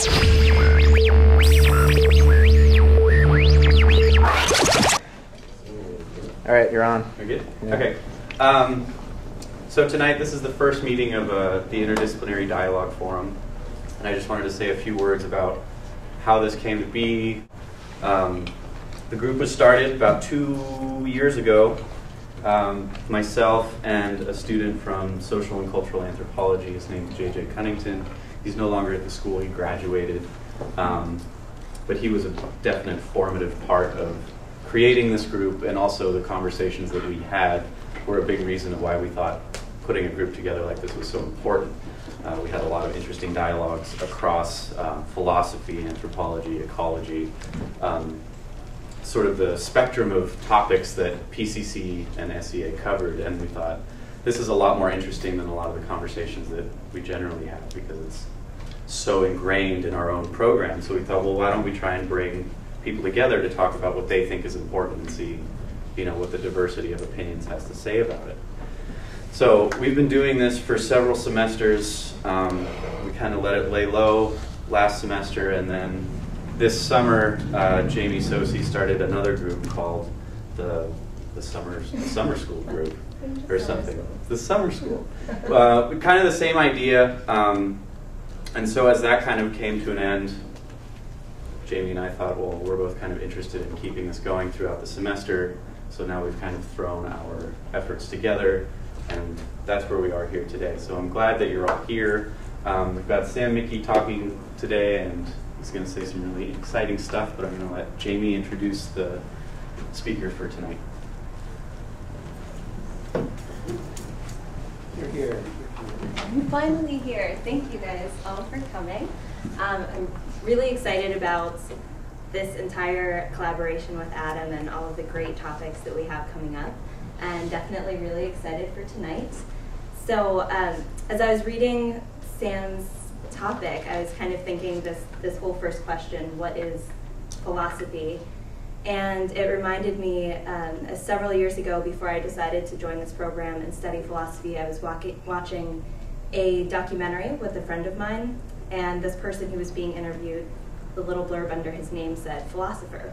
All right, you're on. We're good? Yeah. Okay. So tonight, this is the first meeting of the Interdisciplinary Dialogue Forum. And I just wanted to say a few words about how this came to be. The group was started about 2 years ago. Myself and a student from social and cultural anthropology, his name is J.J. Cunnington. He's no longer at the school, he graduated. But he was a definite formative part of creating this group, and also the conversations that we had were a big reason of why we thought putting a group together like this was so important. We had a lot of interesting dialogues across philosophy, anthropology, ecology, sort of the spectrum of topics that PCC and SEA covered, and we thought this is a lot more interesting than a lot of the conversations that we generally have because it's so ingrained in our own program. So we thought, well, why don't we try and bring people together to talk about what they think is important and see, what the diversity of opinions has to say about it. So we've been doing this for several semesters. We kind of let it lay low last semester, and then this summer, Jamie Sosi started another group called the summer school group or something. The summer school. Kind of the same idea. And so as that kind of came to an end, Jamie and I thought, well, we're both kind of interested in keeping this going throughout the semester. So now we've kind of thrown our efforts together, and that's where we are here today. So I'm glad that you're all here. We've got Sam Mickey talking today, and he's going to say some really exciting stuff, but I'm going to let Jamie introduce the speaker for tonight. You're here. I'm finally here. Thank you guys all for coming. I'm really excited about this entire collaboration with Adam and all of the great topics that we have coming up, and definitely really excited for tonight. So as I was reading Sam's topic, I was kind of thinking this whole first question, what is philosophy? And it reminded me several years ago, before I decided to join this program and study philosophy, I was watching a documentary with a friend of mine, and this person who was being interviewed, the little blurb under his name said, philosopher.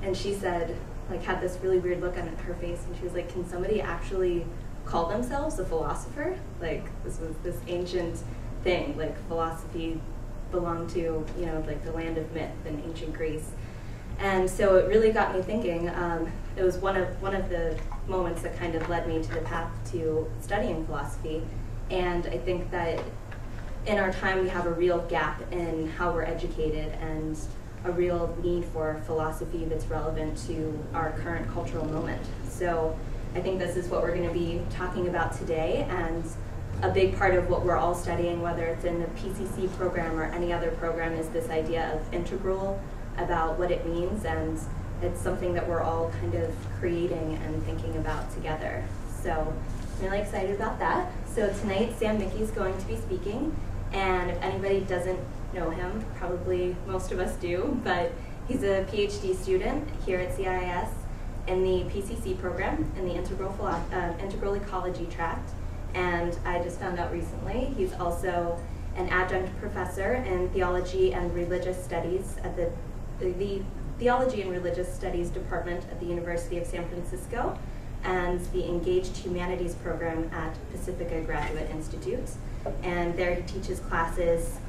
And she said, had this really weird look on her face, and she was like, can somebody actually call themselves a philosopher? This was this ancient thing, philosophy belonged to, the land of myth in ancient Greece. And so it really got me thinking. It was one of the moments that kind of led me to the path to studying philosophy. And I think that in our time we have a real gap in how we're educated and a real need for philosophy that's relevant to our current cultural moment. So I think this is what we're going to be talking about today, and a big part of what we're all studying, whether it's in the PCC program or any other program, is this idea of integral, about what it means, and it's something that we're all kind of creating and thinking about together. So I'm really excited about that. So tonight, Sam Mickey is going to be speaking, and if anybody doesn't know him, probably most of us do, but he's a PhD student here at CIIS in the PCC program in the Integral Ecology tract, and I just found out recently he's also an adjunct professor in Theology and Religious Studies at the Theology and Religious Studies Department at the University of San Francisco, and the Engaged Humanities program at Pacifica Graduate Institute. And there he teaches classes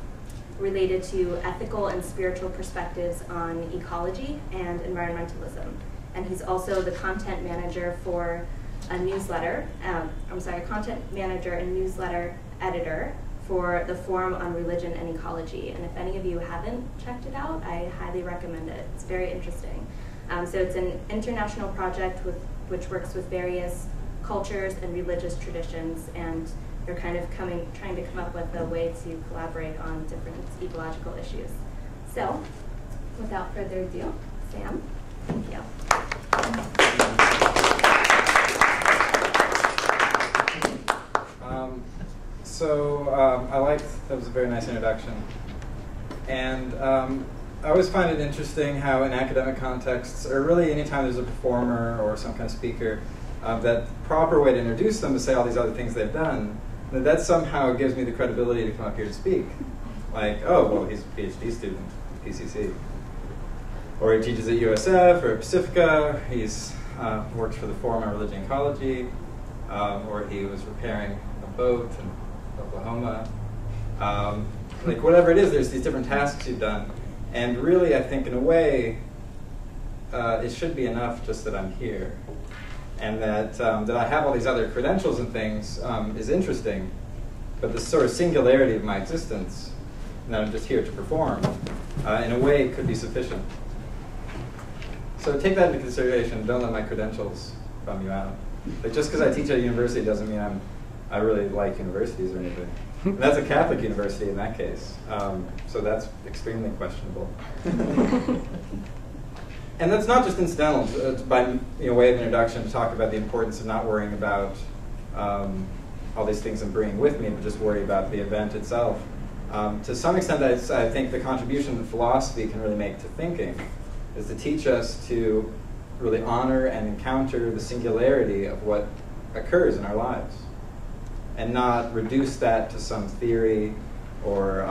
related to ethical and spiritual perspectives on ecology and environmentalism. And he's also the content manager for a newsletter, content manager and newsletter editor for the Forum on Religion and Ecology. And if any of you haven't checked it out, I highly recommend it. It's very interesting. So it's an international project which works with various cultures and religious traditions, and they're kind of trying to come up with a way to collaborate on different ecological issues. So, without further ado, Sam, thank you. That was a very nice introduction. And I always find it interesting how in academic contexts, or really anytime there's a performer or some kind of speaker, that proper way to introduce them is say all these other things they've done. And that somehow gives me the credibility to come up here to speak. Like, oh, well, he's a PhD student at PCC. Or he teaches at USF or Pacifica. He's works for the Forum on Religion and Ecology. Or he was repairing a boat in Oklahoma. Like, whatever it is, there's these different tasks you've done. And really, I think, in a way, it should be enough just that I'm here. And that I have all these other credentials and things is interesting. But the sort of singularity of my existence, and that I'm just here to perform, in a way, could be sufficient. So take that into consideration. Don't let my credentials bum you out. Like, just because I teach at a university doesn't mean I really like universities or anything. And that's a Catholic university in that case. So that's extremely questionable. And that's not just incidental. By way of introduction, to talk about the importance of not worrying about all these things I'm bringing with me, but just worry about the event itself. To some extent, I think the contribution that philosophy can really make to thinking is to teach us to really honor and encounter the singularity of what occurs in our lives, and not reduce that to some theory or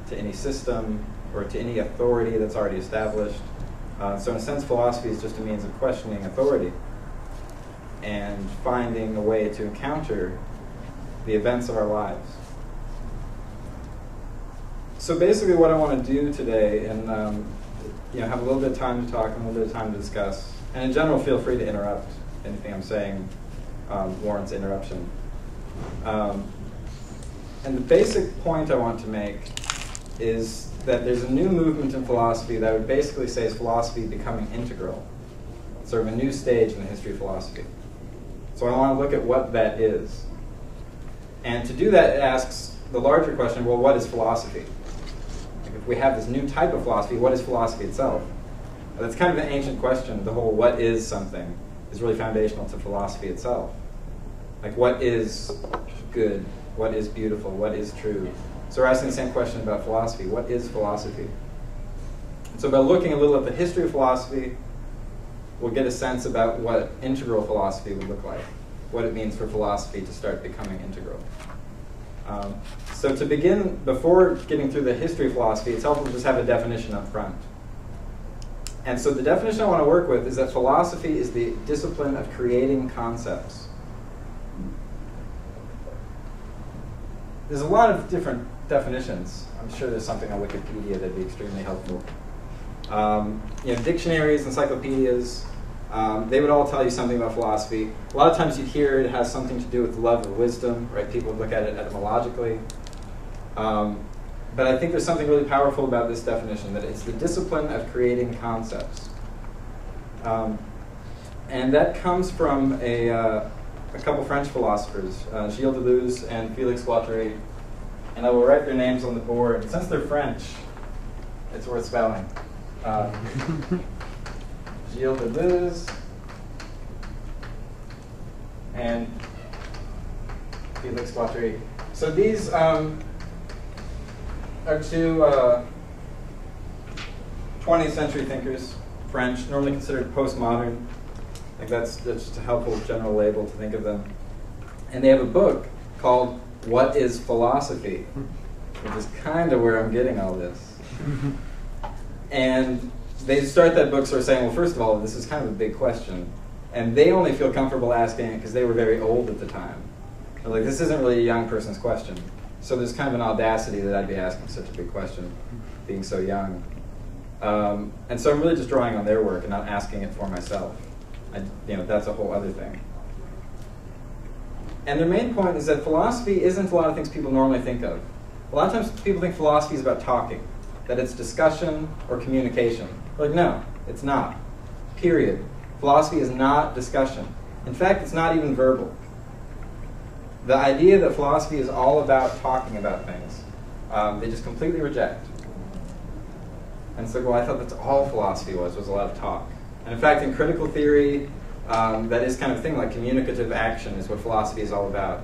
to any system or to any authority that's already established. So in a sense, philosophy is just a means of questioning authority and finding a way to encounter the events of our lives. So basically what I want to do today, and have a little bit of time to talk and a little bit of time to discuss, and in general, feel free to interrupt. Anything I'm saying warrants interruption. And the basic point I want to make is that there's a new movement in philosophy that I would basically say is philosophy becoming integral, sort of a new stage in the history of philosophy. So I want to look at what that is. And to do that, it asks the larger question, well, what is philosophy? Like, if we have this new type of philosophy, what is philosophy itself? That's kind of an ancient question. The whole what is something is really foundational to philosophy itself. Like, what is good? What is beautiful? What is true? So we're asking the same question about philosophy. What is philosophy? And so by looking a little at the history of philosophy, we'll get a sense about what integral philosophy would look like, what it means for philosophy to start becoming integral. So to begin, before getting through the history of philosophy, it's helpful to just have a definition up front. And so the definition I want to work with is that philosophy is the discipline of creating concepts. There's a lot of different definitions. I'm sure there's something on Wikipedia that'd be extremely helpful. Dictionaries, encyclopedias, they would all tell you something about philosophy. A lot of times you'd hear it has something to do with the love of wisdom, right? People would look at it etymologically. But I think there's something really powerful about this definition, that it's the discipline of creating concepts. And that comes from a couple French philosophers, Gilles Deleuze and Félix Guattari. And I will write their names on the board. And since they're French, it's worth spelling. Gilles Deleuze and Félix Guattari. So these are two 20th century thinkers, French, normally considered postmodern. I think that's just a helpful general label to think of them. And they have a book called What is Philosophy? Which is kind of where I'm getting all this. And they start that book sort of saying, well, first of all, this is kind of a big question. And they only feel comfortable asking it because they were very old at the time. They're like, this isn't really a young person's question. So there's kind of an audacity that I'd be asking such a big question, being so young. And so I'm really just drawing on their work and not asking it for myself. That's a whole other thing. And their main point is that philosophy isn't a lot of things people normally think of. A lot of times people think philosophy is about talking, that it's discussion or communication. Like, no, it's not. Period. Philosophy is not discussion. In fact, it's not even verbal. The idea that philosophy is all about talking about things, they just completely reject. And so, well, I thought that's all philosophy was a lot of talk. And in fact, in critical theory, that is kind of a thing, like communicative action is what philosophy is all about.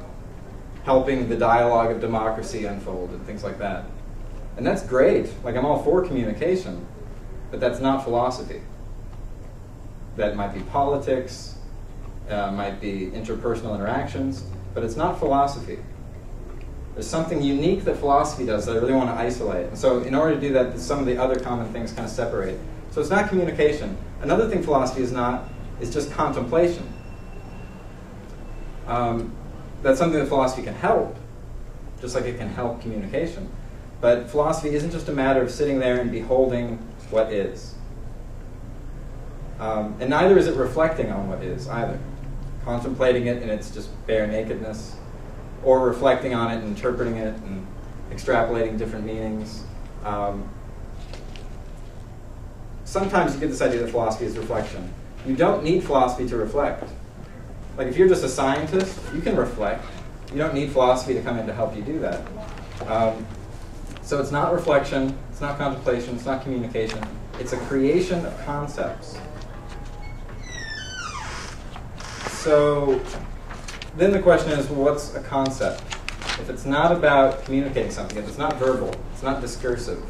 Helping the dialogue of democracy unfold and things like that. And that's great. Like, I'm all for communication, but that's not philosophy. That might be politics, might be interpersonal interactions, but it's not philosophy. There's something unique that philosophy does that I really want to isolate. And so in order to do that, some of the other common things kind of separate. So it's not communication. Another thing philosophy is not is just contemplation. That's something that philosophy can help, just like it can help communication. But philosophy isn't just a matter of sitting there and beholding what is. And neither is it reflecting on what is, either. Contemplating it in its just bare nakedness, or reflecting on it and interpreting it and extrapolating different meanings. Sometimes you get this idea that philosophy is reflection. You don't need philosophy to reflect. Like if you're just a scientist, you can reflect. You don't need philosophy to come in to help you do that. So it's not reflection, it's not contemplation, it's not communication. It's a creation of concepts. So then the question is, well, what's a concept? If it's not about communicating something, if it's not verbal, it's not discursive,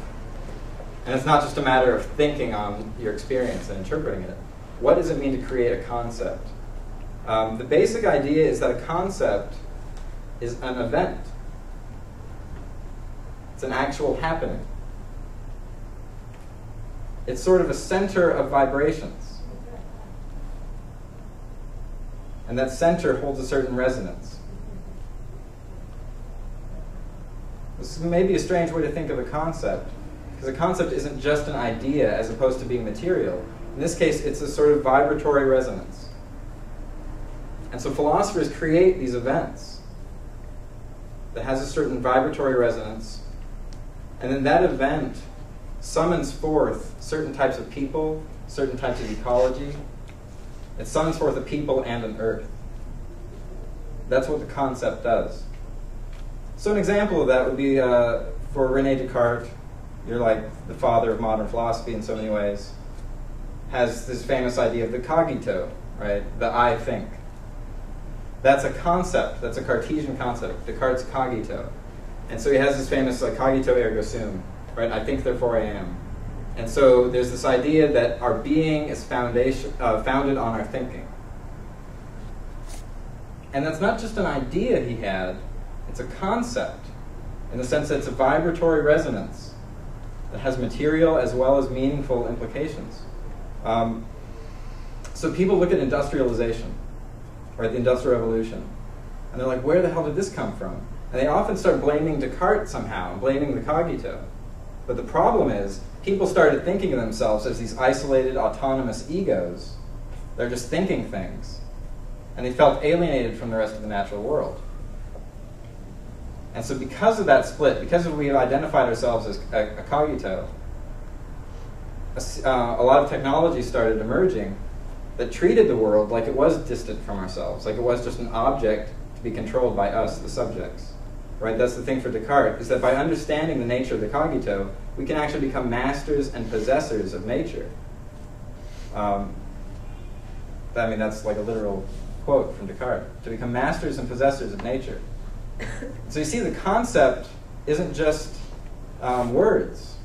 and it's not just a matter of thinking on your experience and interpreting it, what does it mean to create a concept? The basic idea is that a concept is an event. It's an actual happening. It's sort of a center of vibrations. And that center holds a certain resonance. This may be a strange way to think of a concept, because a concept isn't just an idea as opposed to being material. In this case, it's a sort of vibratory resonance. And so philosophers create these events that has a certain vibratory resonance, and then that event summons forth certain types of people, certain types of ecology. It summons forth a people and an earth. That's what the concept does. So an example of that would be for René Descartes. You're like the father of modern philosophy in so many ways. Has this famous idea of the cogito, right? The I think. That's a concept. That's a Cartesian concept. Descartes' cogito. And so he has this famous cogito ergo sum, right? I think, therefore I am. And so there's this idea that our being is founded on our thinking. And that's not just an idea he had, it's a concept, in the sense that it's a vibratory resonance that has material as well as meaningful implications. So people look at industrialization, or the Industrial Revolution, and they're like, where the hell did this come from? And they often start blaming Descartes somehow, blaming the cogito. But the problem is, people started thinking of themselves as these isolated, autonomous egos. They're just thinking things. And they felt alienated from the rest of the natural world. And so because of that split, because we have identified ourselves as a cogito, a lot of technology started emerging that treated the world like it was distant from ourselves, like it was just an object to be controlled by us, the subjects. Right? That's the thing for Descartes, is that by understanding the nature of the cogito, we can actually become masters and possessors of nature. I mean, that's like a literal quote from Descartes, to become masters and possessors of nature. So you see, the concept isn't just words.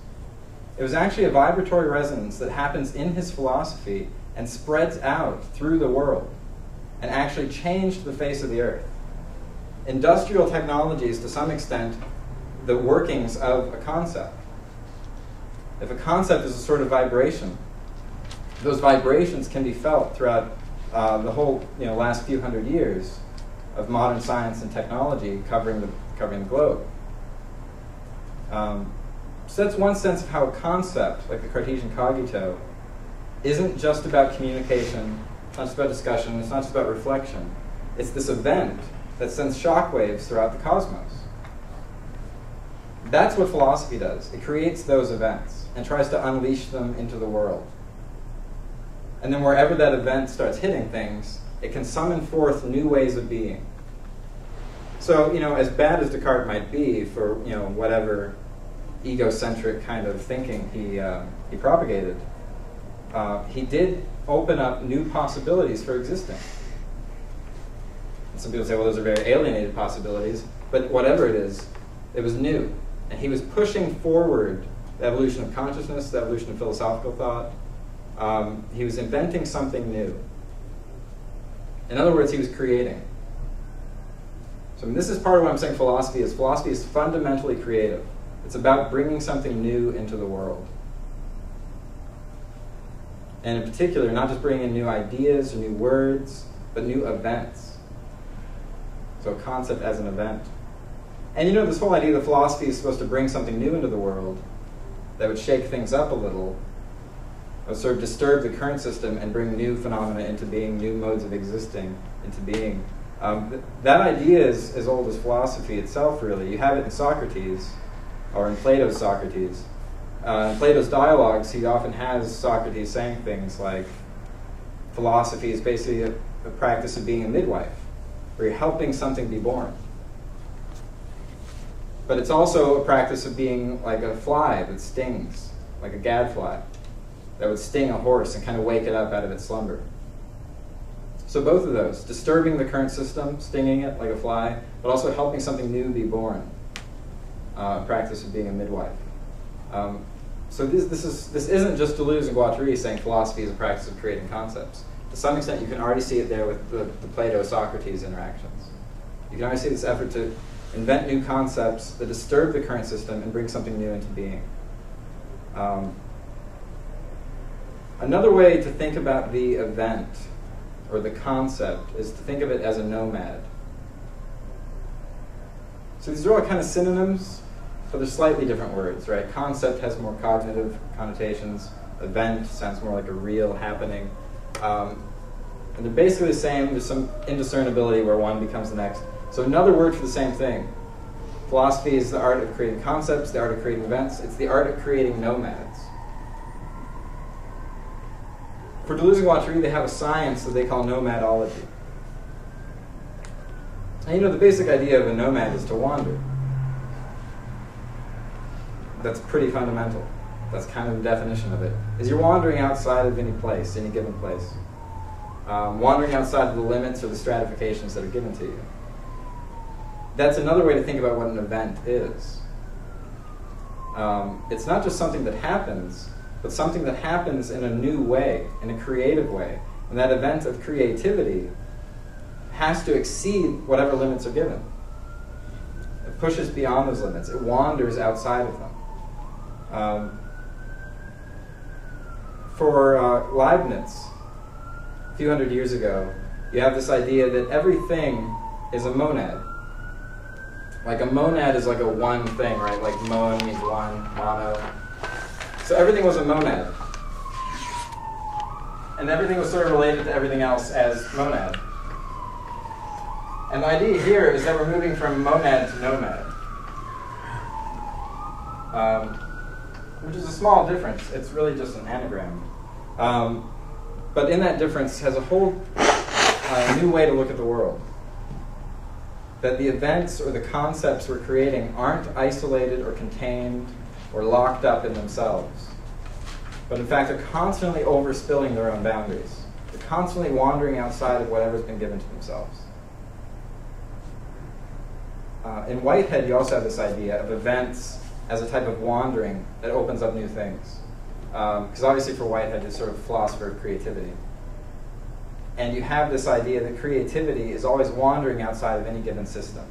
It was actually a vibratory resonance that happens in his philosophy and spreads out through the world and actually changed the face of the earth. Industrial technology is, to some extent, the workings of a concept. If a concept is a sort of vibration, those vibrations can be felt throughout the whole last few hundred years of modern science and technology covering the globe. So that's one sense of how a concept, like the Cartesian cogito, isn't just about communication, it's not just about discussion, it's not just about reflection. It's this event that sends shockwaves throughout the cosmos. That's what philosophy does. It creates those events and tries to unleash them into the world. And then wherever that event starts hitting things, it can summon forth new ways of being. So, as bad as Descartes might be for, whatever egocentric kind of thinking he propagated, he did open up new possibilities for existing. And some people say, well, those are very alienated possibilities, but whatever it is, it was new. And he was pushing forward the evolution of consciousness, the evolution of philosophical thought. He was inventing something new. In other words, he was creating. So I mean, this is part of what I'm saying philosophy is. Philosophy is fundamentally creative. It's about bringing something new into the world. And in particular, not just bringing in new ideas or new words, but new events. So a concept as an event. And you know, this whole idea that philosophy is supposed to bring something new into the world that would shake things up a little, that would sort of disturb the current system and bring new phenomena into being, new modes of existing into being. That idea is as old as philosophy itself, really. You have it in Socrates, or in Plato's Socrates. In Plato's dialogues, he often has Socrates saying things like, philosophy is basically a practice of being a midwife, where you're helping something be born. But it's also a practice of being like a fly that stings, like a gadfly, that would sting a horse and kind of wake it up out of its slumber. So both of those, disturbing the current system, stinging it like a fly, but also helping something new be born, a practice of being a midwife. So this isn't just Deleuze and Guattari saying philosophy is a practice of creating concepts. To some extent, you can already see it there with the Plato-Socrates interactions. You can already see this effort to invent new concepts that disturb the current system and bring something new into being. Another way to think about the event or the concept is to think of it as a nomad. So these are all kind of synonyms, but they're slightly different words, right? Concept has more cognitive connotations. Event sounds more like a real happening. And they're basically the same. There's some indiscernibility where one becomes the next. So another word for the same thing. Philosophy is the art of creating concepts, the art of creating events. It's the art of creating nomads. For Deleuze and Guattari, they have a science that they call Nomad Ology. And you know, the basic idea of a nomad is to wander. That's pretty fundamental. That's kind of the definition of it. Is you're wandering outside of any place, any given place. Wandering outside of the limits or the stratifications that are given to you. That's another way to think about what an event is. It's not just something that happens, but something that happens in a new way, in a creative way. And that event of creativity has to exceed whatever limits are given. It pushes beyond those limits. It wanders outside of them. For Leibniz, a few hundred years ago, you have this idea that everything is a monad. Like a monad is like a one thing, right? Like mon means one, mono. So everything was a monad. And everything was sort of related to everything else as monad. And the idea here is that we're moving from monad to nomad. Which is a small difference. It's really just an anagram. But in that difference has a whole new way to look at the world. That the events or the concepts we're creating aren't isolated or contained or locked up in themselves, but in fact are constantly overspilling their own boundaries. They're constantly wandering outside of whatever's been given to themselves. In Whitehead, you also have this idea of events as a type of wandering that opens up new things. Because obviously for Whitehead, he's sort of a philosopher of creativity. And you have this idea that creativity is always wandering outside of any given system.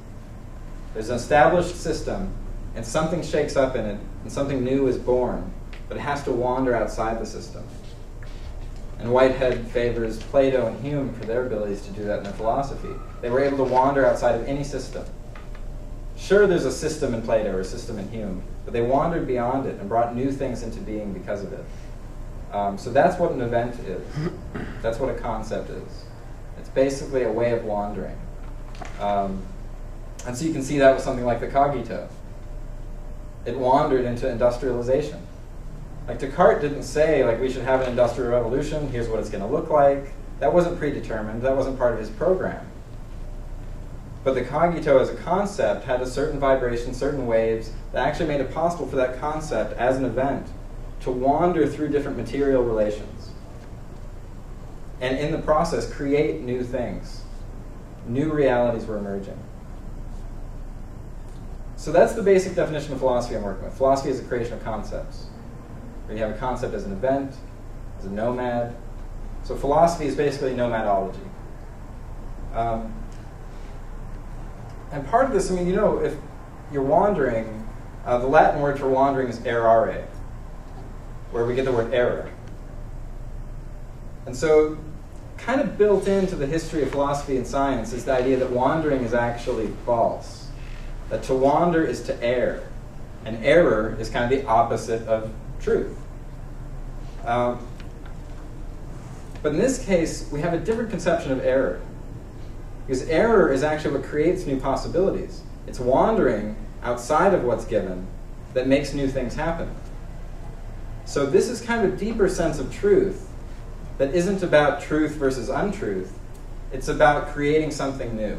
There's an established system, and something shakes up in it, and something new is born, but it has to wander outside the system. And Whitehead favors Plato and Hume for their abilities to do that in their philosophy. They were able to wander outside of any system. Sure, there's a system in Plato or a system in Hume, but they wandered beyond it and brought new things into being because of it. So that's what an event is. That's what a concept is. It's basically a way of wandering. And so you can see that with something like the cogito. It wandered into industrialization. Like Descartes didn't say, like, we should have an industrial revolution, here's what it's going to look like. That wasn't predetermined. That wasn't part of his program. But the cogito as a concept had a certain vibration, certain waves, that actually made it possible for that concept as an event to wander through different material relations. And in the process, create new things. New realities were emerging. So that's the basic definition of philosophy I'm working with. Philosophy is the creation of concepts. Where you have a concept as an event, as a nomad. So philosophy is basically Nomad Ology. And part of this, I mean, if you're wandering, the Latin word for wandering is errare, where we get the word error. And so kind of built into the history of philosophy and science is the idea that wandering is actually false, that to wander is to err, and error is kind of the opposite of truth. But in this case, we have a different conception of error, because error is actually what creates new possibilities. It's wandering outside of what's given that makes new things happen. So this is kind of a deeper sense of truth that isn't about truth versus untruth. It's about creating something new.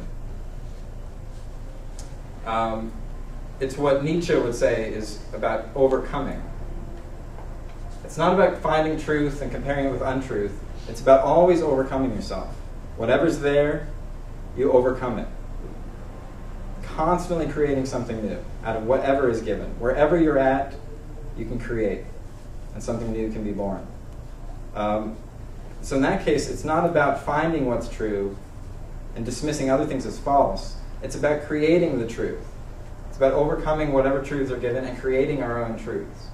It's what Nietzsche would say is about overcoming. It's not about finding truth and comparing it with untruth. It's about always overcoming yourself. Whatever's there, you overcome it. Constantly creating something new out of whatever is given. Wherever you're at, you can create, and something new can be born. So in that case, it's not about finding what's true and dismissing other things as false. It's about creating the truth. It's about overcoming whatever truths are given and creating our own truths.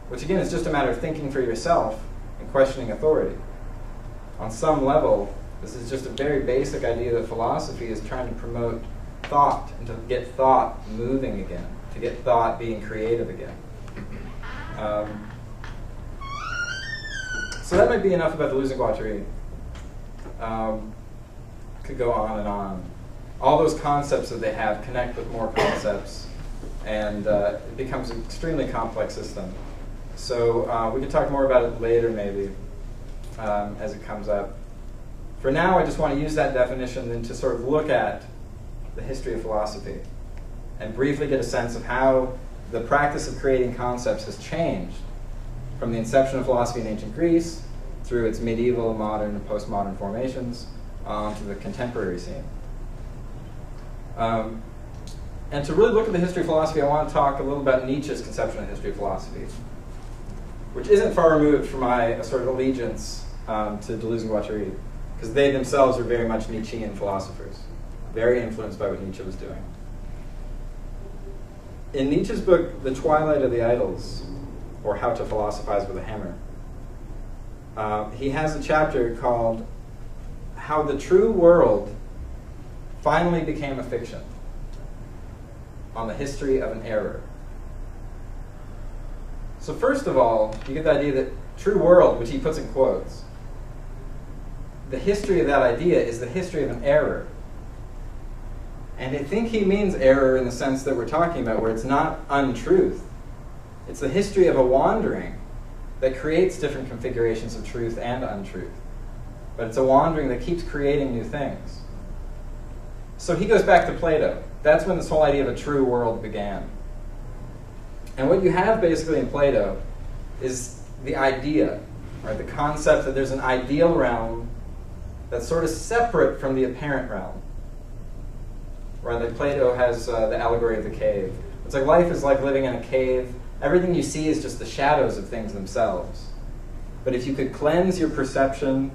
Which again is just a matter of thinking for yourself and questioning authority. On some level, this is just a very basic idea that philosophy is trying to promote thought and to get thought moving again, to get thought being creative again. So that might be enough about the losing Guattari. Could go on and on. All those concepts that they have connect with more concepts, and it becomes an extremely complex system. So we could talk more about it later, maybe, as it comes up. For now, I just want to use that definition then to sort of look at the history of philosophy and briefly get a sense of how the practice of creating concepts has changed from the inception of philosophy in ancient Greece through its medieval, modern, and postmodern formations to the contemporary scene. And to really look at the history of philosophy, I want to talk a little about Nietzsche's conception of the history of philosophy, which isn't far removed from my sort of allegiance to Deleuze and Guattari, because they themselves are very much Nietzschean philosophers, very influenced by what Nietzsche was doing. In Nietzsche's book, The Twilight of the Idols, or How to Philosophize with a Hammer, he has a chapter called How the True World Finally Became a Fiction, on the history of an error. So first of all, you get the idea that true world, which he puts in quotes, the history of that idea is the history of an error. And I think he means error in the sense that we're talking about, where it's not untruth. It's the history of a wandering that creates different configurations of truth and untruth. But it's a wandering that keeps creating new things. So he goes back to Plato. That's when this whole idea of a true world began. And what you have basically in Plato is the idea, right? The concept that there's an ideal realm that's sort of separate from the apparent realm. Right? Like Plato has the allegory of the cave. It's like life is like living in a cave. Everything you see is just the shadows of things themselves. But if you could cleanse your perception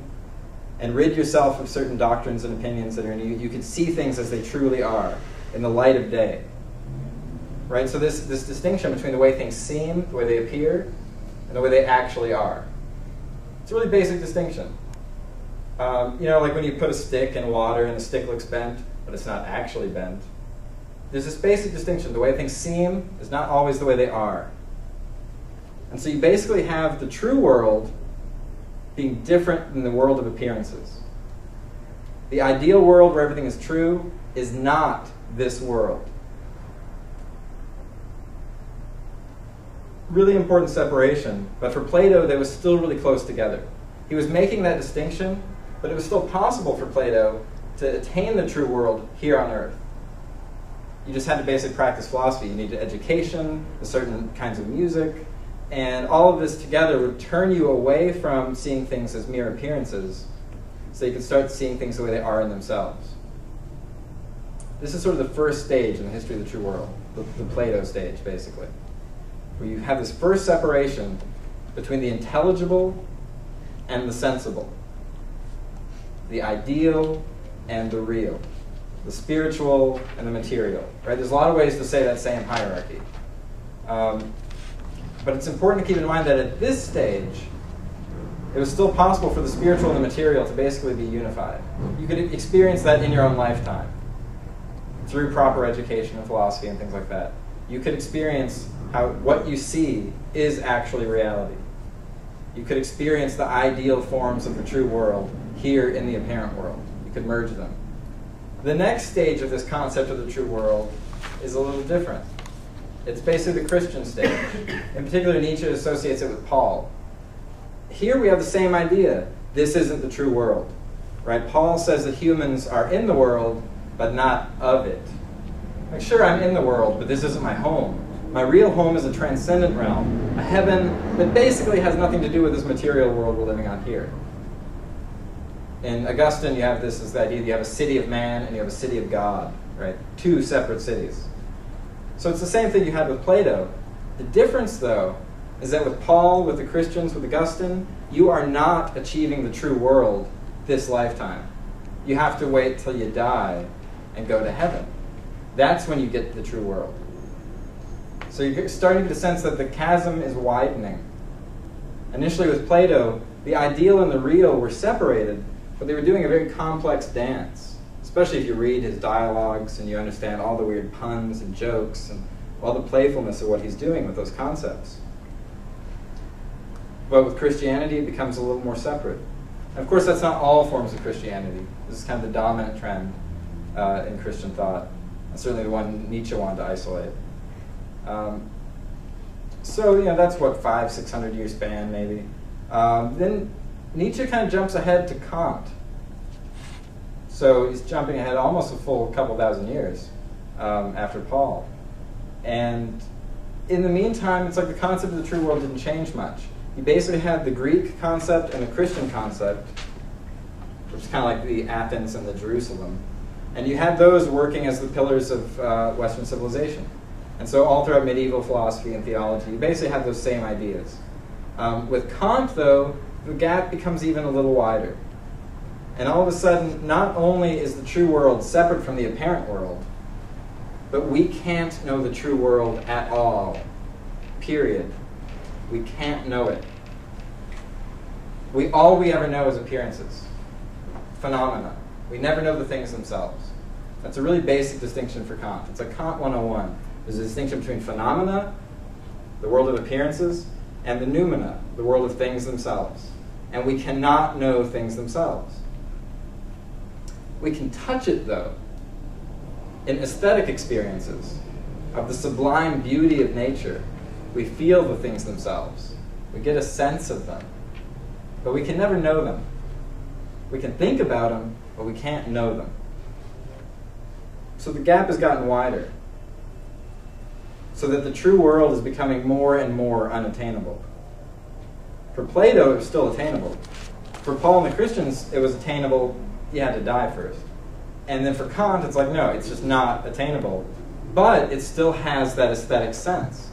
and rid yourself of certain doctrines and opinions that are in you, you could see things as they truly are, in the light of day. Right? So this distinction between the way things seem, the way they appear, and the way they actually are. It's a really basic distinction. Like when you put a stick in water and the stick looks bent, but it's not actually bent. There's this basic distinction. The way things seem is not always the way they are. And so you basically have the true world being different than the world of appearances. The ideal world where everything is true is not this world. Really important separation, but for Plato, they were still really close together. He was making that distinction, but it was still possible for Plato to attain the true world here on Earth. You just had to basically practice philosophy. You needed education, certain kinds of music, and all of this together would turn you away from seeing things as mere appearances, so you could start seeing things the way they are in themselves. This is sort of the first stage in the history of the true world, the Plato stage, basically, where you have this first separation between the intelligible and the sensible, the ideal and the real. the spiritual and the material. Right? There's a lot of ways to say that same hierarchy. But it's important to keep in mind that at this stage, it was still possible for the spiritual and the material to basically be unified. You could experience that in your own lifetime through proper education and philosophy and things like that. You could experience how what you see is actually reality. You could experience the ideal forms of the true world here in the apparent world. You could merge them. The next stage of this concept of the true world is a little different. It's basically the Christian stage. In particular, Nietzsche associates it with Paul. Here we have the same idea. This isn't the true world. Right? Paul says that humans are in the world, but not of it. Like, sure, I'm in the world, but this isn't my home. My real home is a transcendent realm, a heaven that basically has nothing to do with this material world we're living on here. In Augustine, you have this as the idea that you have a city of man and you have a city of God, right? Two separate cities. So it's the same thing you had with Plato. The difference, though, is that with Paul, with the Christians, with Augustine, you are not achieving the true world this lifetime. You have to wait till you die and go to heaven. That's when you get the true world. So you're starting to get a sense that the chasm is widening. Initially with Plato, the ideal and the real were separated, but they were doing a very complex dance, especially if you read his dialogues and you understand all the weird puns and jokes and all the playfulness of what he's doing with those concepts. But with Christianity, it becomes a little more separate. And of course, that's not all forms of Christianity. This is kind of the dominant trend in Christian thought, and certainly the one Nietzsche wanted to isolate. So, that's what, 500-600 year span, maybe. Then Nietzsche kind of jumps ahead to Kant. So he's jumping ahead almost a full couple thousand years after Paul. And in the meantime, it's like the concept of the true world didn't change much. You basically had the Greek concept and the Christian concept, which is kind of like the Athens and the Jerusalem. And you had those working as the pillars of Western civilization. And so all throughout medieval philosophy and theology, you basically have those same ideas. With Kant, though, the gap becomes even a little wider. And all of a sudden, not only is the true world separate from the apparent world, but we can't know the true world at all. Period. We can't know it. All we ever know is appearances, phenomena. We never know the things themselves. That's a really basic distinction for Kant. It's like Kant 101. There's a distinction between phenomena, the world of appearances, and the noumena, the world of things themselves. And we cannot know things themselves. We can touch it, though, in aesthetic experiences of the sublime beauty of nature. We feel the things themselves. We get a sense of them. But we can never know them. We can think about them, but we can't know them. So the gap has gotten wider, so that the true world is becoming more and more unattainable. For Plato, it was still attainable. For Paul and the Christians, it was attainable. You had to die first. And then for Kant, it's like, no, it's just not attainable. But it still has that aesthetic sense.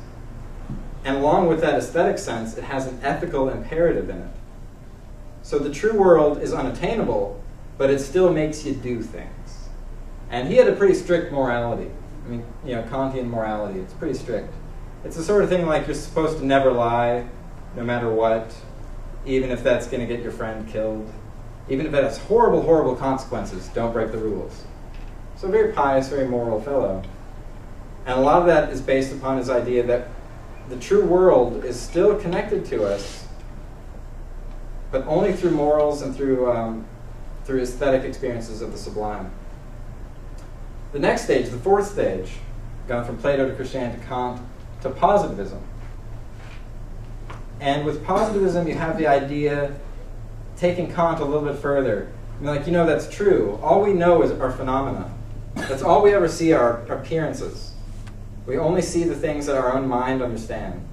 And along with that aesthetic sense, it has an ethical imperative in it. So the true world is unattainable, but it still makes you do things. And he had a pretty strict morality. I mean, Kantian morality, it's pretty strict. It's the sort of thing like you're supposed to never lie, no matter what, even if that's going to get your friend killed. Even if it has horrible, horrible consequences, don't break the rules. So a very pious, very moral fellow. And a lot of that is based upon his idea that the true world is still connected to us, but only through morals and through aesthetic experiences of the sublime. The next stage, the fourth stage, going from Plato to Christianity to Kant to positivism. And with positivism, you have the idea, taking Kant a little bit further. That's true. All we know is our phenomena. That's all we ever see are appearances. We only see the things that our own mind understand.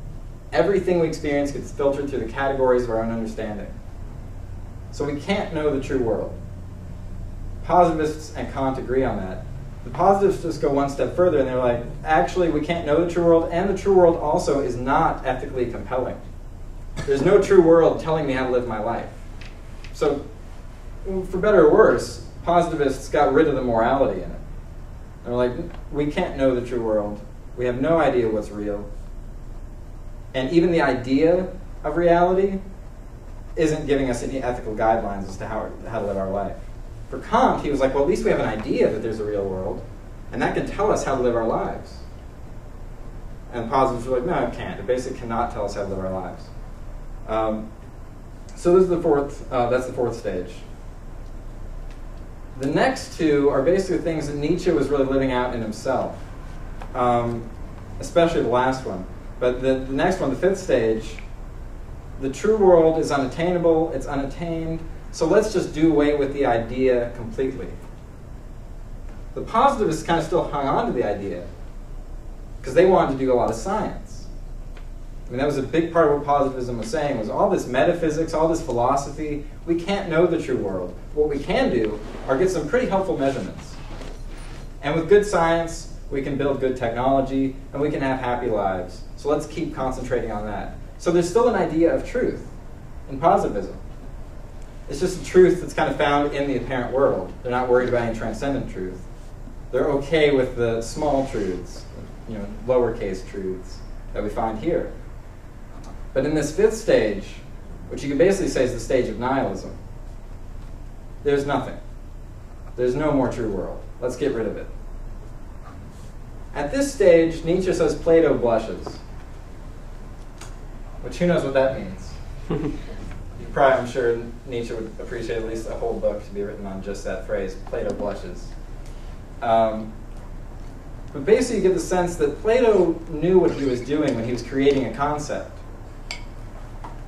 Everything we experience gets filtered through the categories of our own understanding. So we can't know the true world. Positivists and Kant agree on that. The positivists just go one step further, and they're like, actually, we can't know the true world, and the true world also is not ethically compelling. There's no true world telling me how to live my life. So, for better or worse, positivists got rid of the morality in it. And we're like, we can't know the true world. We have no idea what's real. And even the idea of reality isn't giving us any ethical guidelines as to how to live our life. For Kant, he was like, well, at least we have an idea that there's a real world, and that can tell us how to live our lives. And positives were like, no, it can't. It basically cannot tell us how to live our lives. So this is the fourth. That's the fourth stage. The next two are basically things that Nietzsche was really living out in himself, especially the last one. But the next one, the fifth stage, the true world is unattainable, it's unattained, so let's just do away with the idea completely. The positivists kind of still hung on to the idea because they wanted to do a lot of science. I mean, that was a big part of what positivism was saying, was all this metaphysics, all this philosophy, we can't know the true world. What we can do are get some pretty helpful measurements. And with good science, we can build good technology, and we can have happy lives. So let's keep concentrating on that. So there's still an idea of truth in positivism. It's just a truth that's kind of found in the apparent world. They're not worried about any transcendent truth. They're okay with the small truths, lowercase truths that we find here. But in this fifth stage, which you can basically say is the stage of nihilism, there's nothing. There's no more true world. Let's get rid of it. At this stage, Nietzsche says Plato blushes. Which, who knows what that means? I'm sure Nietzsche would appreciate at least a whole book to be written on just that phrase, Plato blushes. But basically you get the sense that Plato knew what he was doing when he was creating a concept.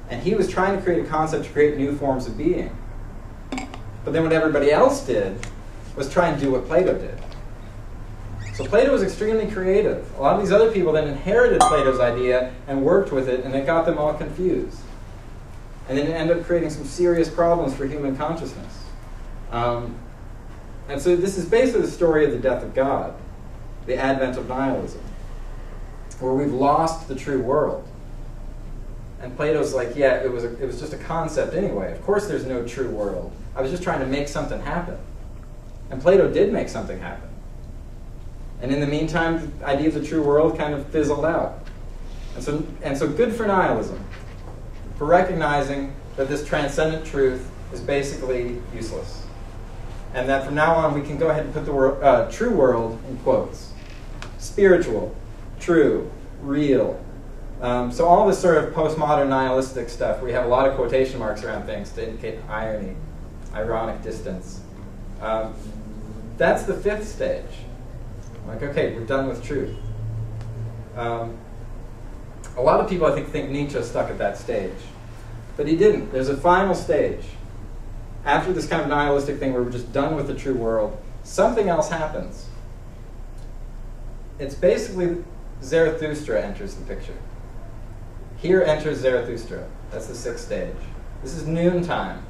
And he was trying to create a concept to create new forms of being. But then what everybody else did was try and do what Plato did. So Plato was extremely creative. A lot of these other people then inherited Plato's idea and worked with it, and it got them all confused. And then it ended up creating some serious problems for human consciousness. And so this is basically the story of the death of God, the advent of nihilism, where we've lost the true world. And Plato's like, yeah, it was just a concept anyway. Of course there's no true world. I was just trying to make something happen. And Plato did make something happen. And in the meantime, the idea of the true world kind of fizzled out. And so good for nihilism, for recognizing that this transcendent truth is basically useless. And that from now on we can go ahead and put the true world in quotes. Spiritual, true, real. So all this sort of postmodern nihilistic stuff, we have a lot of quotation marks around things to indicate irony, ironic distance. That's the fifth stage. Like, okay, we're done with truth. A lot of people, I think Nietzsche stuck at that stage. But he didn't. There's a final stage. After this kind of nihilistic thing where we're just done with the true world, something else happens. It's basically Zarathustra enters the picture. Here enters Zarathustra. That's the sixth stage. This is noontime.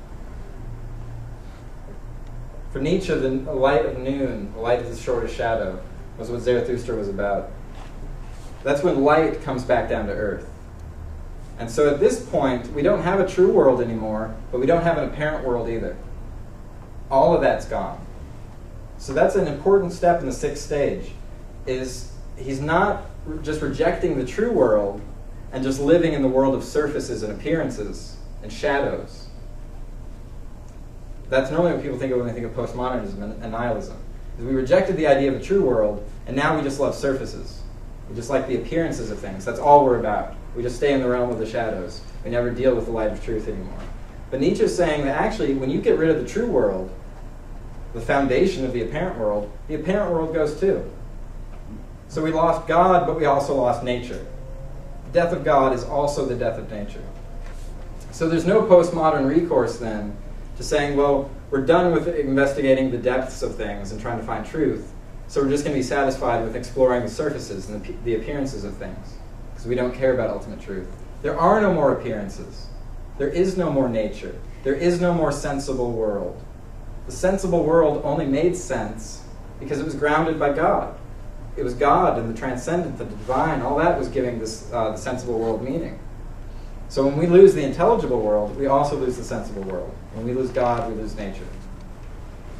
For Nietzsche, the light of noon, the light of the shortest shadow, was what Zarathustra was about. That's when light comes back down to earth. And so at this point, we don't have a true world anymore, but we don't have an apparent world either. All of that's gone. So that's an important step in the sixth stage, is he's not just rejecting the true world and just living in the world of surfaces and appearances and shadows. That's normally what people think of when they think of postmodernism and nihilism. Is we rejected the idea of a true world, and now we just love surfaces. We just like the appearances of things. That's all we're about. We just stay in the realm of the shadows. We never deal with the light of truth anymore. But Nietzsche's saying that actually, when you get rid of the true world, the foundation of the apparent world goes too. So we lost God, but we also lost nature. The death of God is also the death of nature. So there's no postmodern recourse then to saying, well, we're done with investigating the depths of things and trying to find truth, so we're just going to be satisfied with exploring the surfaces and the appearances of things, because we don't care about ultimate truth. There are no more appearances. There is no more nature. There is no more sensible world. The sensible world only made sense because it was grounded by God. It was God and the transcendent, the divine, all that was giving this the sensible world meaning. So when we lose the intelligible world, we also lose the sensible world. When we lose God, we lose nature.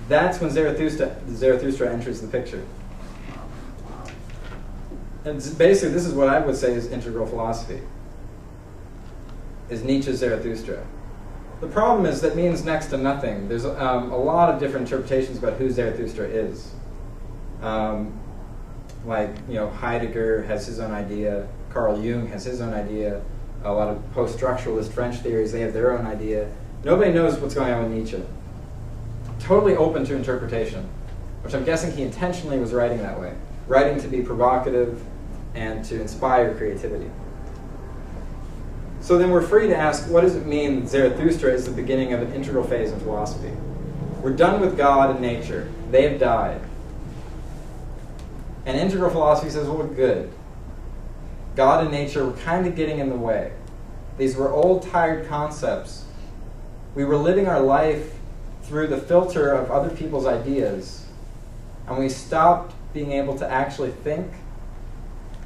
That's when Zarathustra enters the picture. And basically, this is what I would say is integral philosophy, is Nietzsche's Zarathustra. The problem is that means next to nothing. There's a lot of different interpretations about who Zarathustra is. Heidegger has his own idea. Carl Jung has his own idea. A lot of post-structuralist French theories, they have their own idea. Nobody knows what's going on with Nietzsche. Totally open to interpretation, which I'm guessing he intentionally was writing that way. Writing to be provocative and to inspire creativity. So then we're free to ask, what does it mean that Zarathustra is the beginning of an integral phase in philosophy? We're done with God and nature. They have died. And integral philosophy says, well, good. God and nature were kind of getting in the way. These were old, tired concepts. We were living our life through the filter of other people's ideas, and we stopped being able to actually think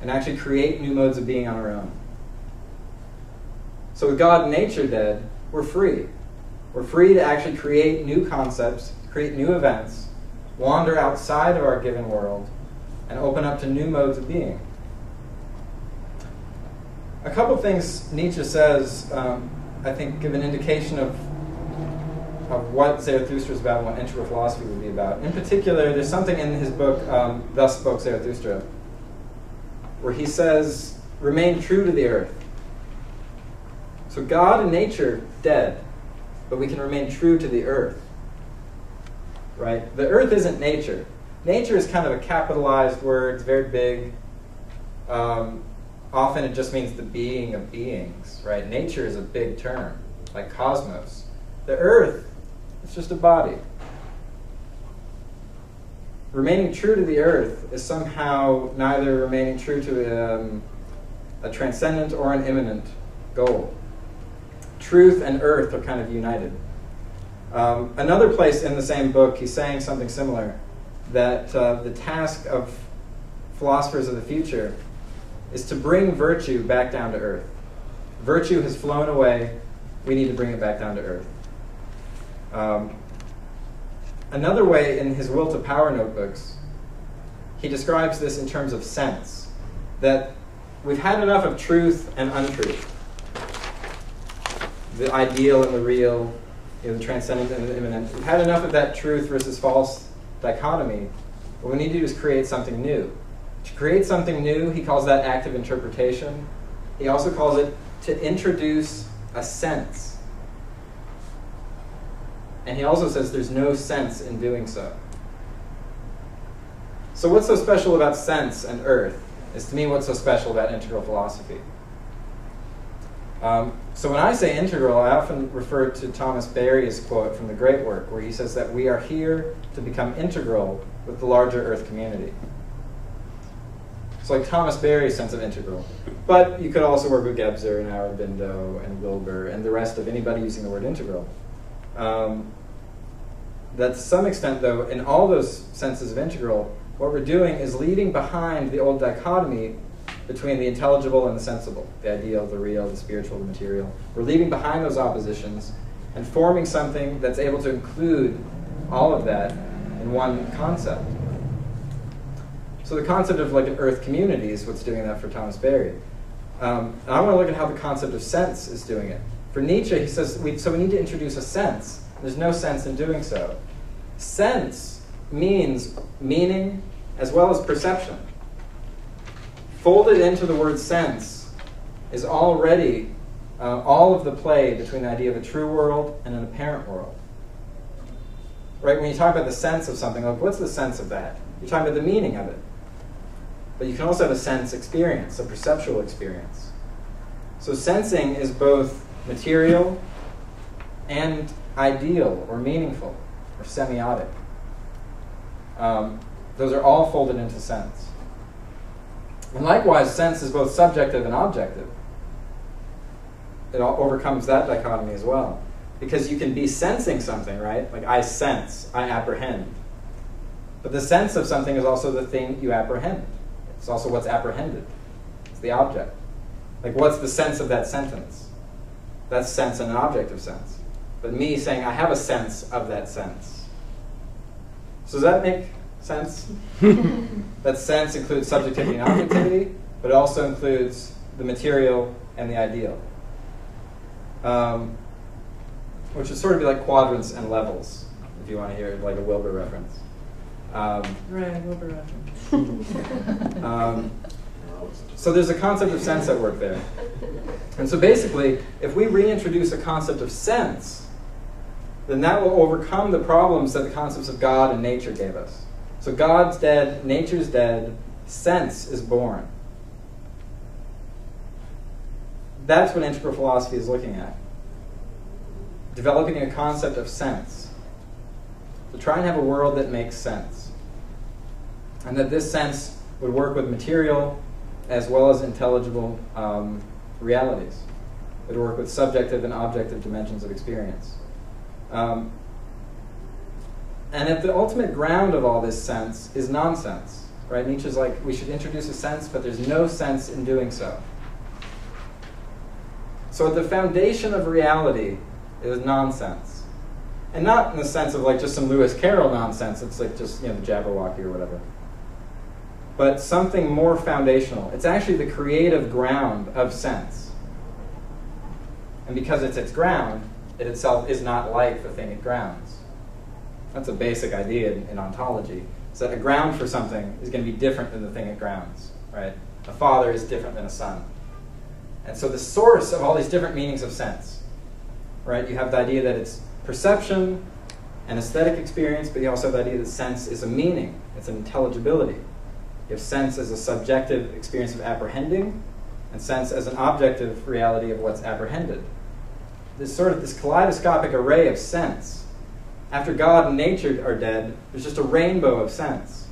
and actually create new modes of being on our own. So with God and nature dead, we're free. We're free to actually create new concepts, create new events, wander outside of our given world, and open up to new modes of being. A couple of things Nietzsche says, I think, give an indication of what Zarathustra is about and what integral philosophy would be about. In particular, there's something in his book, Thus Spoke Zarathustra, where he says, remain true to the earth. So God and nature, dead, but we can remain true to the earth. Right? The earth isn't nature. Nature is kind of a capitalized word, it's very big. Often it just means the being of beings, right? Nature is a big term, like cosmos. The earth, it's just a body. Remaining true to the earth is somehow neither remaining true to a transcendent or an immanent goal. Truth and earth are kind of united. Another place in the same book, he's saying something similar, that the task of philosophers of the future is to bring virtue back down to earth. Virtue has flown away. We need to bring it back down to earth. Another way, in his Will to Power notebooks, he describes this in terms of sense, that we've had enough of truth and untruth, the ideal and the real, the transcendent and the immanent. We've had enough of that truth versus false dichotomy. What we need to do is create something new. To create something new, he calls that active interpretation. He also calls it to introduce a sense. And he also says there's no sense in doing so. So what's so special about sense and earth is, to me, what's so special about integral philosophy. So when I say integral, I often refer to Thomas Berry's quote from the Great Work, where he says that we are here to become integral with the larger earth community. It's like Thomas Berry's sense of integral. But you could also work with Gebser and Aurobindo and Wilbur and the rest of anybody using the word integral. That to some extent, though, in all those senses of integral, what we're doing is leaving behind the old dichotomy between the intelligible and the sensible, the ideal, the real, the spiritual, the material. We're leaving behind those oppositions and forming something that's able to include all of that in one concept. So the concept of like an earth community is what's doing that for Thomas Berry. And I want to look at how the concept of sense is doing it. For Nietzsche, he says, we need to introduce a sense. There's no sense in doing so. Sense means meaning as well as perception. Folded into the word sense is already all of the play between the idea of a true world and an apparent world. Right? When you talk about the sense of something, like what's the sense of that? You're talking about the meaning of it. But you can also have a sense experience, a perceptual experience. So sensing is both material and ideal or meaningful or semiotic. Those are all folded into sense. And likewise, sense is both subjective and objective. It all overcomes that dichotomy as well. Because you can be sensing something, right? Like I sense, I apprehend. But the sense of something is also the thing you apprehend. It's also what's apprehended. It's the object. Like what's the sense of that sentence? That's sense and an objective sense. But me saying I have a sense of that sense. So does that make sense. That sense includes subjectivity and objectivity, but it also includes the material and the ideal, which would sort of be like quadrants and levels, if you want to hear like a Wilbur reference. Right, Wilbur reference. So there's a concept of sense at work there. And so basically, if we reintroduce a concept of sense, then that will overcome the problems that the concepts of God and nature gave us. So God's dead, nature's dead, sense is born. That's what integral philosophy is looking at. Developing a concept of sense. To try and have a world that makes sense. And that this sense would work with material as well as intelligible realities. It would work with subjective and objective dimensions of experience. And at the ultimate ground of all this sense is nonsense. Right? Nietzsche's like, we should introduce a sense, but there's no sense in doing so. So at the foundation of reality is nonsense. And not in the sense of like just some Lewis Carroll nonsense. It's like just, the Jabberwocky or whatever. But something more foundational. It's actually the creative ground of sense. And because it's its ground, it itself is not like the thing it grounds. That's a basic idea in ontology. Is that a ground for something is going to be different than the thing it grounds. Right? A father is different than a son. And so the source of all these different meanings of sense, right? You have the idea that it's perception and aesthetic experience, but you also have the idea that sense is a meaning. It's an intelligibility. You have sense as a subjective experience of apprehending, and sense as an objective reality of what's apprehended. This kaleidoscopic array of sense. After God and nature are dead, there's just a rainbow of sense.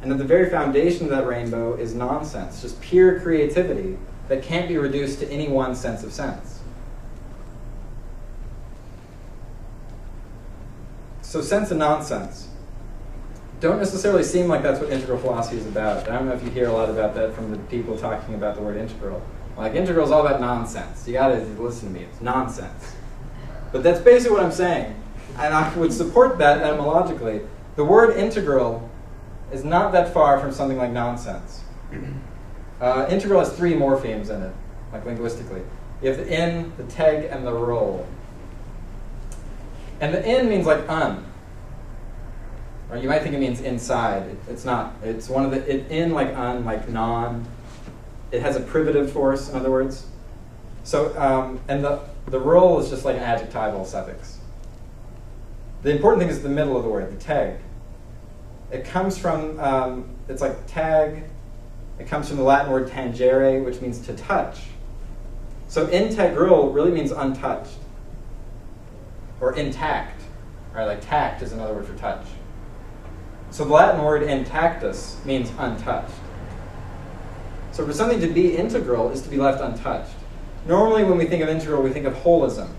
And at the very foundation of that rainbow is nonsense, just pure creativity that can't be reduced to any one sense of sense. So sense and nonsense don't necessarily seem like that's what integral philosophy is about. I don't know if you hear a lot about that from the people talking about the word integral. Like, integral is all about nonsense. You gotta listen to me, it's nonsense. But that's basically what I'm saying. And I would support that etymologically. The word integral is not that far from something like nonsense. Integral has three morphemes in it, like linguistically. You have the in, the teg, and the roll. And the in means like un. Or you might think it means inside. It's not. It's one of the, in like un, like non. It has a privative force, in other words. So, and the roll is just like an adjectival suffix. The important thing is the middle of the word, the teg. It comes from, it's like tag. It comes from the Latin word tangere, which means to touch. So integral really means untouched. Or intact. Right? Like tact is another word for touch. So the Latin word intactus means untouched. So for something to be integral is to be left untouched. Normally when we think of integral, we think of holism.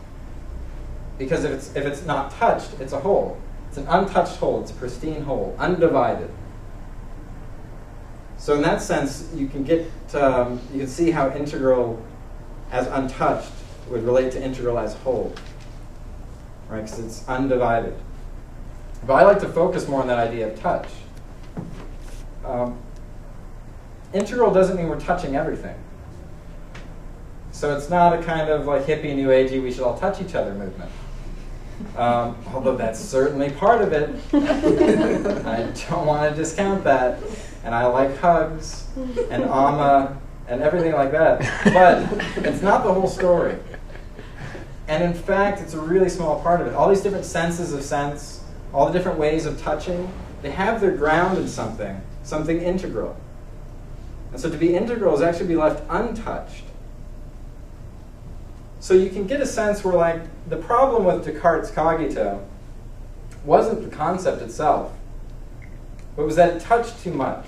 Because if it's not touched, it's a whole. It's an untouched whole. It's a pristine whole, undivided. So in that sense, you can see how integral as untouched would relate to integral as whole, right? Because it's undivided. But I like to focus more on that idea of touch. Integral doesn't mean we're touching everything. So it's not a kind of like hippie, new agey, we should all touch each other movement. Although that's certainly part of it. I don't want to discount that. And I like hugs and ama and everything like that. But it's not the whole story. And in fact, it's a really small part of it. All these different senses of sense, all the different ways of touching, they have their ground in something integral. And so to be integral is actually be left untouched. So you can get a sense where, like, the problem with Descartes' cogito wasn't the concept itself, but it was that it touched too much.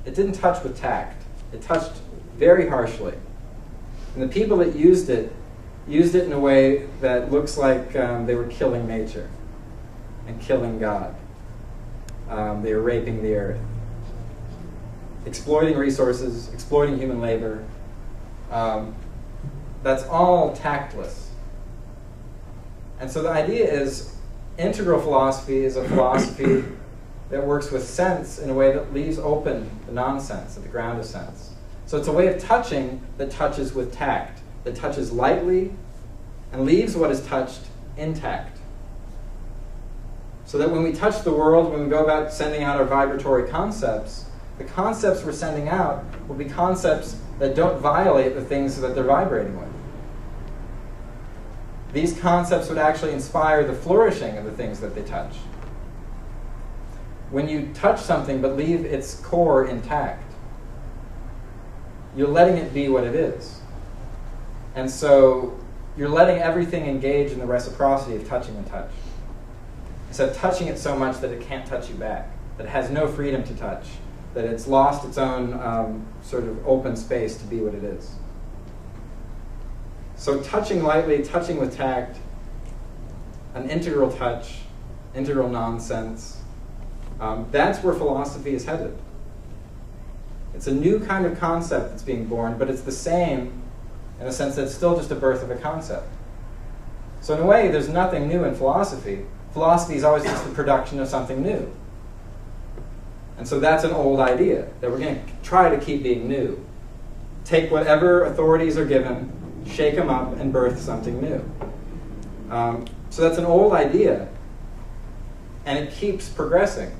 It didn't touch with tact. It touched very harshly. And the people that used it in a way that looks like they were killing nature and killing God. They were raping the earth, exploiting resources, exploiting human labor. That's all tactless. And so the idea is integral philosophy is a philosophy that works with sense in a way that leaves open the nonsense at the ground of sense. So it's a way of touching that touches with tact, that touches lightly and leaves what is touched intact. So that when we touch the world, when we go about sending out our vibratory concepts, the concepts we're sending out will be concepts that don't violate the things that they're vibrating with. These concepts would actually inspire the flourishing of the things that they touch. When you touch something but leave its core intact, you're letting it be what it is. And so you're letting everything engage in the reciprocity of touching and touch. Instead of touching it so much that it can't touch you back, that it has no freedom to touch, that it's lost its own sort of open space to be what it is. So touching lightly, touching with tact, an integral touch, integral nonsense, that's where philosophy is headed. It's a new kind of concept that's being born, but it's the same in the sense that it's still just a birth of a concept. So in a way, there's nothing new in philosophy. Philosophy is always just the production of something new. And so that's an old idea, that we're going to try to keep being new. Take whatever authorities are given, shake them up, and birth something new. So that's an old idea, and it keeps progressing.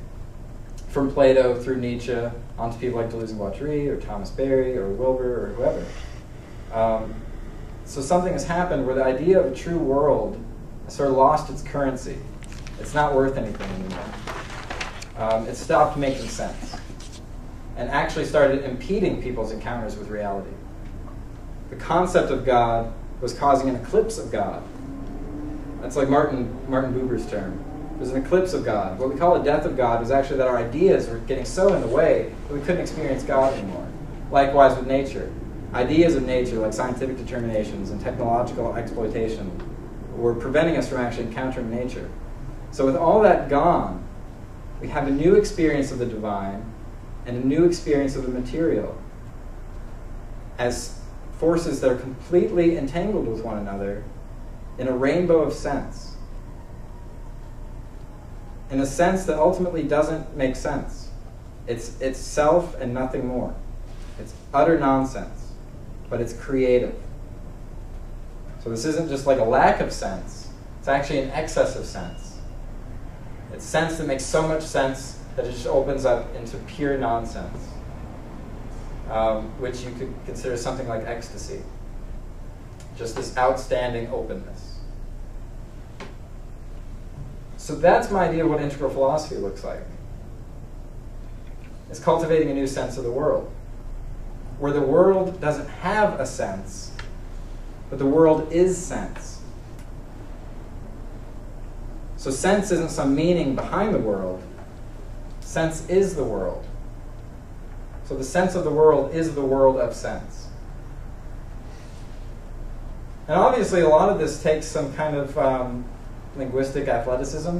From Plato through Nietzsche, onto people like Deleuze-Guattari, or Thomas Berry, or Wilbur, or whoever. So something has happened where the idea of a true world has sort of lost its currency. It's not worth anything anymore. It stopped making sense, and actually started impeding people's encounters with reality. The concept of God was causing an eclipse of God. That's like Martin Buber's term. There's an eclipse of God. What we call a death of God was actually that our ideas were getting so in the way that we couldn't experience God anymore. Likewise with nature. Ideas of nature, like scientific determinations and technological exploitation, were preventing us from actually encountering nature. So with all that gone, we have a new experience of the divine and a new experience of the material as forces that are completely entangled with one another in a rainbow of sense. In a sense that ultimately doesn't make sense. It's self and nothing more. It's utter nonsense, but it's creative. So this isn't just like a lack of sense, it's actually an excess of sense. It's sense that makes so much sense that it just opens up into pure nonsense, which you could consider something like ecstasy. Just this outstanding openness. So that's my idea of what integral philosophy looks like. It's cultivating a new sense of the world, where the world doesn't have a sense, but the world is sense. So sense isn't some meaning behind the world. Sense is the world. So the sense of the world is the world of sense. And obviously a lot of this takes some kind of linguistic athleticism.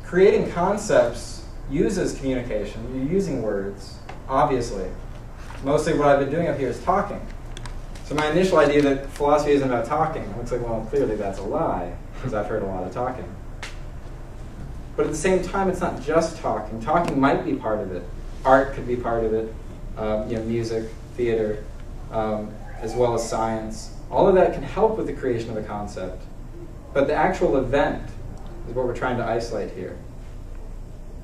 Creating concepts uses communication. You're using words, obviously. Mostly what I've been doing up here is talking. So my initial idea that philosophy isn't about talking, it looks like, well, clearly that's a lie, because I've heard a lot of talking. But at the same time, it's not just talking. Talking might be part of it. Art could be part of it. Music, theater, as well as science. All of that can help with the creation of a concept. But the actual event is what we're trying to isolate here.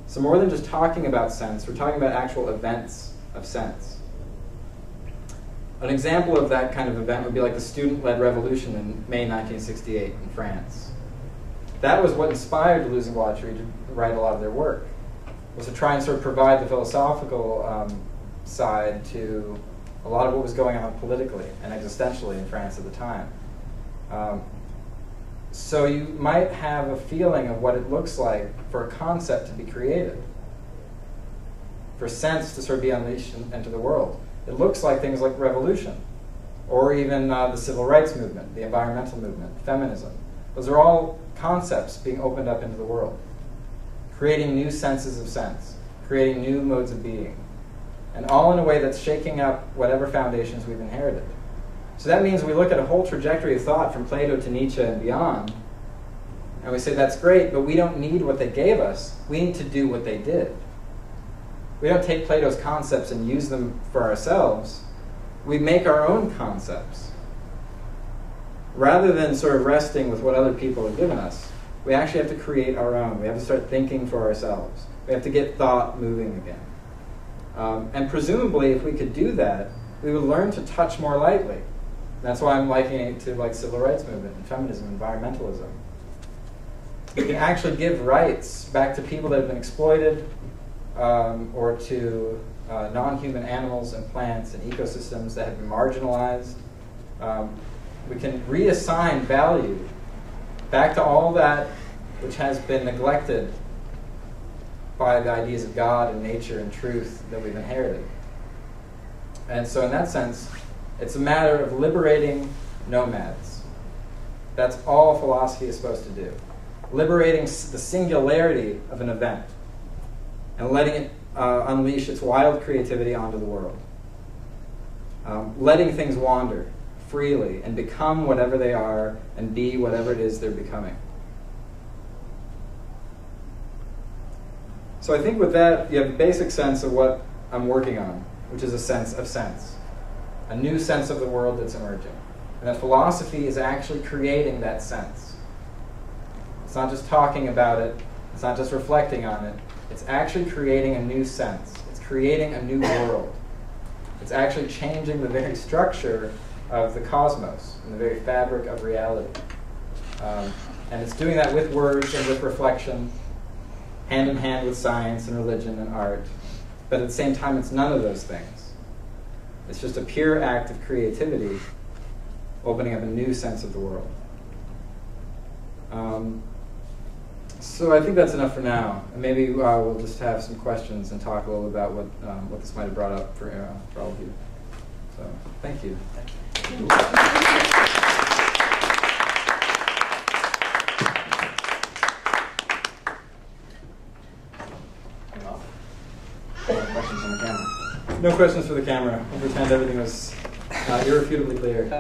So more than just talking about sense, we're talking about actual events of sense. An example of that kind of event would be like the student-led revolution in May 1968 in France. That was what inspired Deleuze and Guattari to write a lot of their work, was to try and sort of provide the philosophical side to a lot of what was going on politically and existentially in France at the time. So you might have a feeling of what it looks like for a concept to be created, for sense to sort of be unleashed into the world. It looks like things like revolution, or even the civil rights movement, the environmental movement, feminism. Those are all concepts being opened up into the world, creating new senses of sense, creating new modes of being, and all in a way that's shaking up whatever foundations we've inherited. So that means we look at a whole trajectory of thought from Plato to Nietzsche and beyond, And we say, that's great, but we don't need what they gave us. We need to do what they did. We don't take Plato's concepts and use them for ourselves. We make our own concepts. Rather than sort of resting with what other people have given us, we actually have to create our own. We have to start thinking for ourselves. We have to get thought moving again. And presumably, if we could do that, we would learn to touch more lightly. That's why I'm likening it to like civil rights movement and feminism, environmentalism. We can actually give rights back to people that have been exploited, or to non-human animals and plants and ecosystems that have been marginalized. We can reassign value back to all that which has been neglected by the ideas of God and nature and truth that we've inherited. And so in that sense, it's a matter of liberating nomads. That's all philosophy is supposed to do. Liberating the singularity of an event and letting it unleash its wild creativity onto the world. Letting things wander freely and become whatever they are and be whatever it is they're becoming. So I think with that, you have a basic sense of what I'm working on, which is a sense of sense. A new sense of the world that's emerging. And that philosophy is actually creating that sense. It's not just talking about it. It's not just reflecting on it. It's actually creating a new sense. It's creating a new world. It's actually changing the very structure of the cosmos and the very fabric of reality. And it's doing that with words and with reflection, hand in hand with science and religion and art. But at the same time, it's none of those things. It's just a pure act of creativity, opening up a new sense of the world. So I think that's enough for now. And maybe we'll just have some questions and talk a little about what this might have brought up for all of you. So thank you. Questions on the camera? No questions for the camera. We'll pretend everything was irrefutably clear.